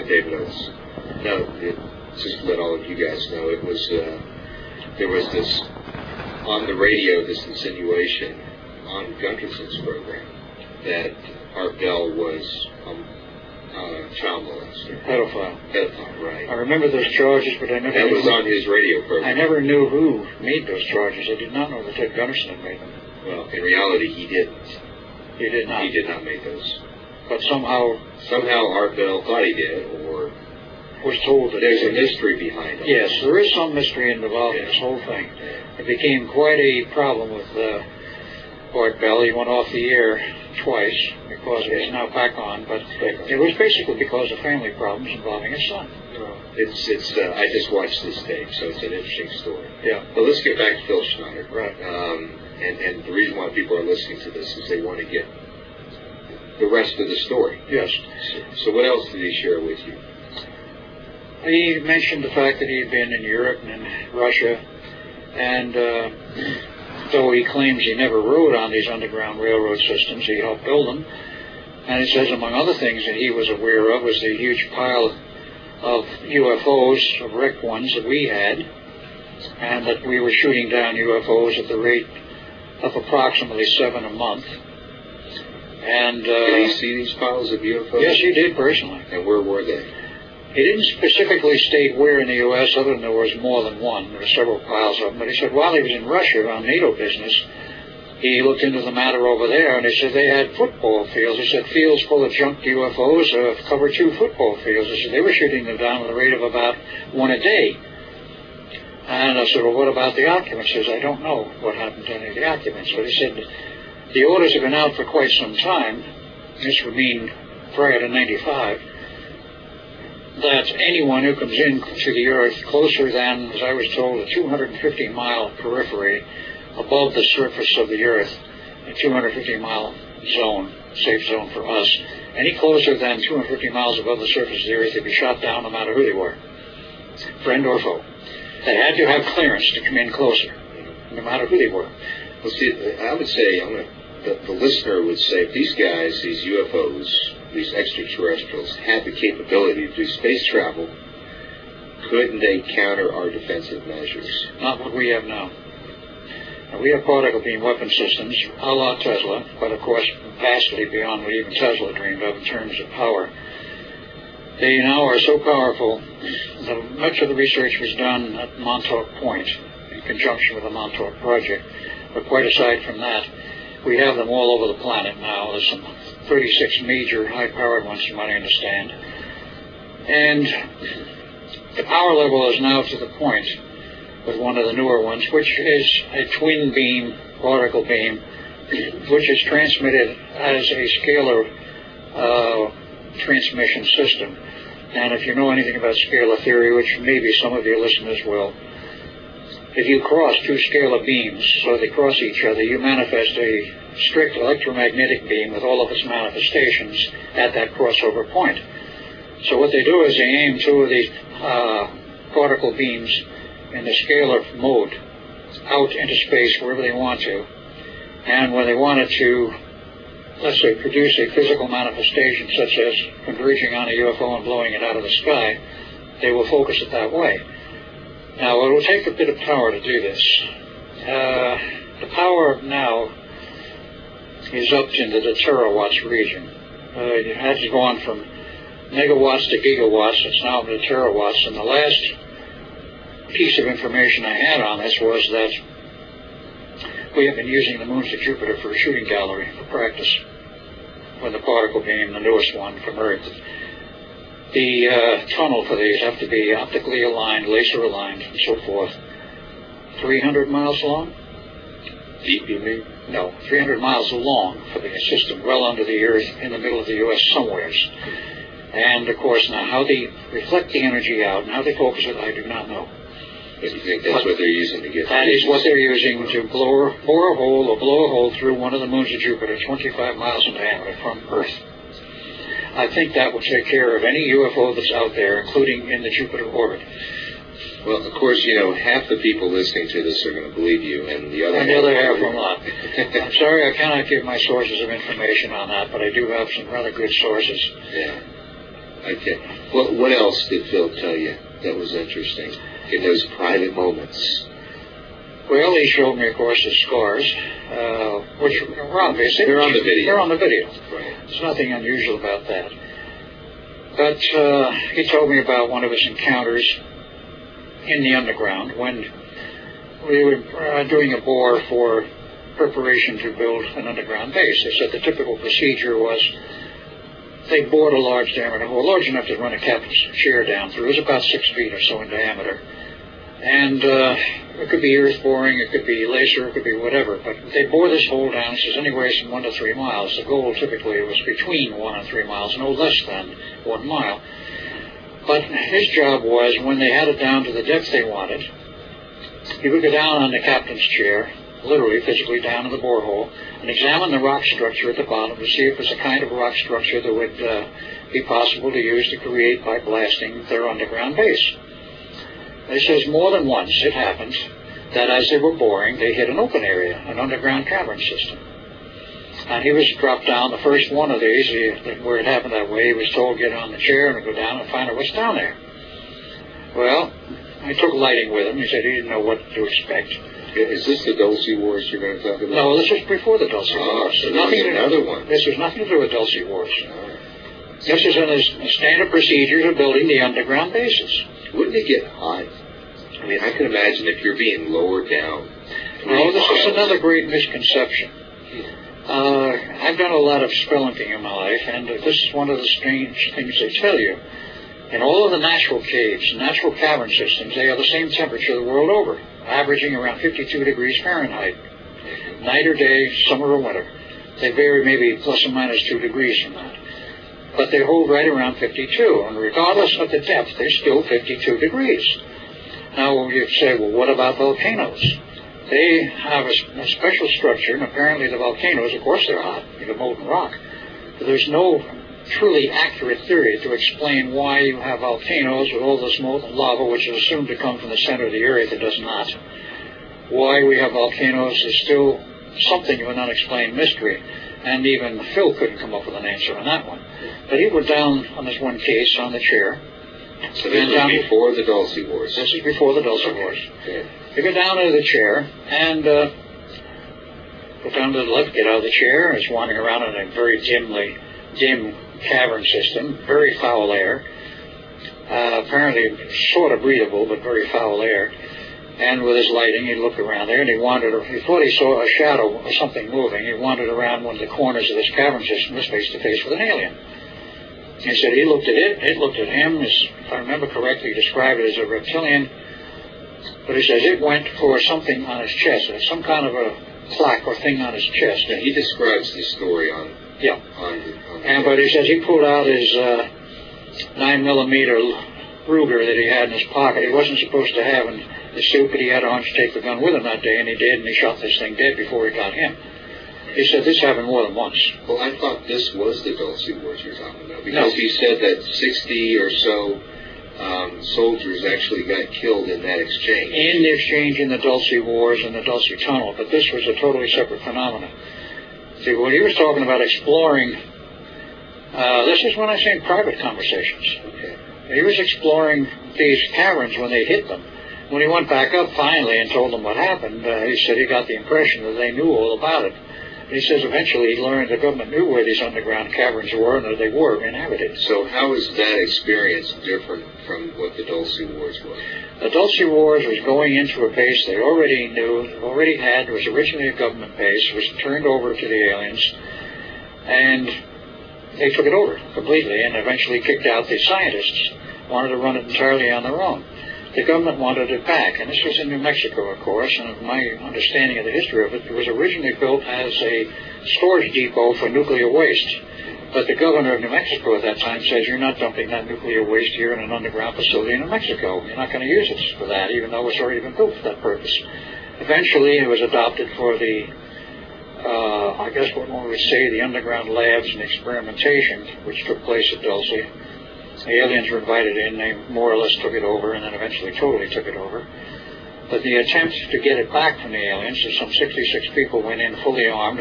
David Oates. No, just to let all of you guys know, it was there was this on the radio, this insinuation on Gunderson's program that Art Bell was child molester. Pedophile, right. I remember those charges, but I never That knew was on his radio program. I never knew who made those charges. I did not know that Ted Gunderson had made them. Well, in reality, he didn't. He did not? He did not make those. But somehow Art Bell thought he did, or was told that there's a mystery behind it. Yes, there is some mystery involved in this whole thing. It became quite a problem with Art Bell. He went off the air twice because he's now back on, but it was basically because of family problems involving his son. I just watched this tape, so it's an interesting story. Yeah. But let's get back to Phil Schneider. Right. And the reason why people are listening to this is they want to get the rest of the story. Yes. So what else did he share with you? He mentioned the fact that he had been in Europe and in Russia, and though he claims he never rode on these underground railroad systems, he helped build them. And he says, among other things that he was aware of, was the huge pile of UFOs, of wrecked ones that we had, and that we were shooting down UFOs at the rate of approximately 7 a month. And did he see these piles of UFOs? Yes, he did personally. And where were they? He didn't specifically state where in the U.S., other than there was more than one. There were several piles of them. But he said while he was in Russia on NATO business, he looked into the matter over there, and he said they had football fields. He said fields full of junk UFOs cover 2 football fields. He said they were shooting them down at the rate of about 1 a day. And I said, well, what about the occupants? He says, I don't know what happened to any of the occupants. But he said the orders have been out for quite some time. This would mean prior to 95. That anyone who comes in to the Earth closer than, as I was told, a 250-mile periphery above the surface of the Earth, a 250-mile zone, safe zone for us, any closer than 250 miles above the surface of the Earth, they'd be shot down no matter who they were, friend or foe. They had to have clearance to come in closer, no matter who they were. Well, see, I would say, the listener would say, if these guys, these UFOs, these extraterrestrials, had the capability to do space travel, couldn't they counter our defensive measures? Not what we have now. We have particle beam weapon systems, a la Tesla, but of course vastly beyond what even Tesla dreamed of in terms of power. They now are so powerful that much of the research was done at Montauk Point in conjunction with the Montauk Project. But quite aside from that, we have them all over the planet now. There's some 36 major high-powered ones, from what I understand. And the power level is now to the point with one of the newer ones, which is a twin beam, particle beam, which is transmitted as a scalar transmission system. And if you know anything about scalar theory, which maybe some of your listeners will, if you cross 2 scalar beams so they cross each other, you manifest a strict electromagnetic beam with all of its manifestations at that crossover point. So what they do is they aim 2 of these particle beams in the scalar mode out into space wherever they want to. And when they wanted to, let's say, produce a physical manifestation such as converging on a UFO and blowing it out of the sky, they will focus it that way. Now, it will take a bit of power to do this. The power now is up into the terawatts region. It has gone from megawatts to gigawatts. It's now up to terawatts. And the last piece of information I had on this was that we have been using the moons of Jupiter for a shooting gallery for practice with the particle beam, the newest one from Earth. The tunnel for these have to be optically aligned, laser aligned, and so forth. 300 miles long? Deep, you mean? No, 300 miles long for the system, well under the Earth, in the middle of the U.S. somewheres. And, of course, now how they reflect the energy out and how they focus it, I do not know. But you think that's what they're using to get... That is what they're using to bore a hole through one of the moons of Jupiter, 25 miles in diameter from Earth. I think that will take care of any UFO that's out there, including in the Jupiter orbit. Well, of course, half the people listening to this are going to believe you, and the other half will not. I'm sorry I cannot give my sources of information on that, but I do have some rather good sources. Yeah. Okay. Well, what else did Phil tell you that was interesting in those private moments? Well, he showed me, of course, his scars, which were obvious. They're on the video. They're on the video. Right. There's nothing unusual about that. But he told me about one of his encounters in the underground when we were doing a bore for preparation to build an underground base. They said the typical procedure was they bored a large diameter hole, large enough to run a captain's chair down through. It was about 6 feet or so in diameter. And it could be earth boring, it could be laser, it could be whatever. But they bore this hole down, it says anywhere from 1 to 3 miles. The goal typically was between 1 and 3 miles, no less than 1 mile. But his job was, when they had it down to the depth they wanted, he would go down on the captain's chair, literally, physically down in the borehole, and examine the rock structure at the bottom to see if it's a kind of rock structure that would be possible to use to create by blasting their underground base. He says more than once it happened that as they were boring, they hit an open area, an underground cavern system. And he was dropped down the first one of these, where it happened that way. He was told, get on the chair and go down and find out what's down there. Well, I took lighting with him. He said he didn't know what to expect. Is this the Dulce Wars you're going to talk about? No, this was before the Dulce Wars. So another one. This was nothing to do with Dulce Wars. This is in the standard procedures of building the underground bases. Wouldn't it get hot? I mean, I can imagine if you're being lowered down. No, this is another great misconception. I've done a lot of spelunking in my life, and this is one of the strange things they tell you. In all of the natural caves, natural cavern systems, they are the same temperature the world over, averaging around 52 degrees Fahrenheit. Night or day, summer or winter. They vary maybe plus or minus 2 degrees from that. But they hold right around 52, and regardless of the depth, they're still 52 degrees. Now, you say, well, what about volcanoes? They have a special structure, and apparently the volcanoes, of course they're hot, they're molten rock. But there's no truly accurate theory to explain why you have volcanoes with all this molten lava, which is assumed to come from the center of the earth. It does not. Why we have volcanoes is still something of an unexplained mystery, and even Phil couldn't come up with an answer on that one. But he was down on this one case on the chair. So this was before the Dulce Wars? This is before the Dulce Wars. Okay. He got down into the chair and go down to the left, get out of the chair, and is wandering around in a very dim cavern system, very foul air. Apparently sort of breathable, but very foul air. And with his lighting, he looked around there, and he thought he saw a shadow or something moving. He wandered around one of the corners of this cavern system, was face to face with an alien. He said he looked at it looked at him. If I remember correctly, he described it as a reptilian. But he says it went for something on his chest, some kind of a plaque or thing on his chest. And he describes the story on... Yeah. But he says he pulled out his 9mm Ruger that he had in his pocket. He wasn't supposed to have in the suit, but he had on to take the gun with him that day, and he did, and he shot this thing dead before he got him. He said this happened more than once. Well, I thought this was the Dulce Wars you're talking about, because he said that 60 or so soldiers actually got killed in that exchange. In the exchange in the Dulce Wars and the Dulce Tunnel, but this was a totally separate phenomenon. See, when he was talking about exploring, this is when I say private conversations. Okay. He was exploring these caverns when they hit them. When he went back up finally and told them what happened, he said he got the impression that they knew all about it. He says eventually he learned the government knew where these underground caverns were and that they were inhabited. So how is that experience different from what the Dulce Wars were? The Dulce Wars was going into a base they already knew, already had. It was originally a government base. It was turned over to the aliens, and they took it over completely and eventually kicked out the scientists, wanted to run it entirely on their own. The government wanted it back, and this was in New Mexico, of course, and my understanding of the history of it, it was originally built as a storage depot for nuclear waste. But the governor of New Mexico at that time says, you're not dumping that nuclear waste here in an underground facility in New Mexico. You're not going to use it for that, even though it's already been built for that purpose. Eventually, it was adopted for the, I guess what one would say, the underground labs and experimentation, which took place at Dulce. The aliens were invited in, they more or less took it over, and then eventually totally took it over. But the attempt to get it back from the aliens, some 66 people went in fully armed,